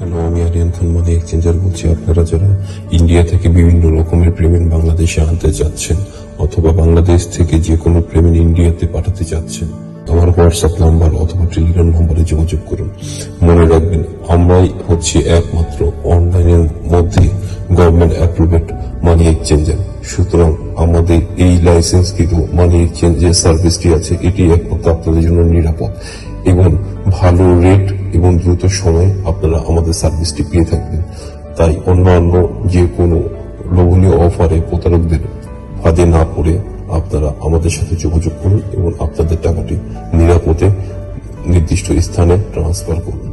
Hello, আমি আরিয়ান খান মানি exchanger বলছি। আপনারা যারা ইন্ডিয়া থেকে বিভিন্ন রকমের পেমেন্ট বাংলাদেশে আনতে চাচ্ছেন অথবা বাংলাদেশ থেকে যে কোনো পেমেন্ট ইন্ডিয়াতে পাঠাতে চাচ্ছেন, আমার হোয়াটসঅ্যাপ নাম্বার অথবা টেলিগ্রাম নাম্বারে যোগাযোগ করুন। মনে রাখবেন, আমরাই হচ্ছে একমাত্র অনলাইনের মধ্যে গভর্নমেন্ট অ্যাপ্রুভেড মানি এক্সচেঞ্জার। সুতরাং আমাদের এই লাইসেন্সকৃত মানি এক্সচেঞ্জের সার্ভিসটি আছে, এটি একমাত্র আপনাদের জন্য নিরাপদ এবং ভালো রেট এবং দ্রুত সময়ে আপনারা আমাদের সার্ভিসটি পেয়ে থাকবেন। তাই অন্যান্য যে কোনো লোভনীয় অফারে প্রতারকদের ফাঁদে না পড়ে আপনারা আমাদের সাথে যোগাযোগ করুন এবং আপনাদের টাকাটি নিরাপদে নির্দিষ্ট স্থানে ট্রান্সফার করুন।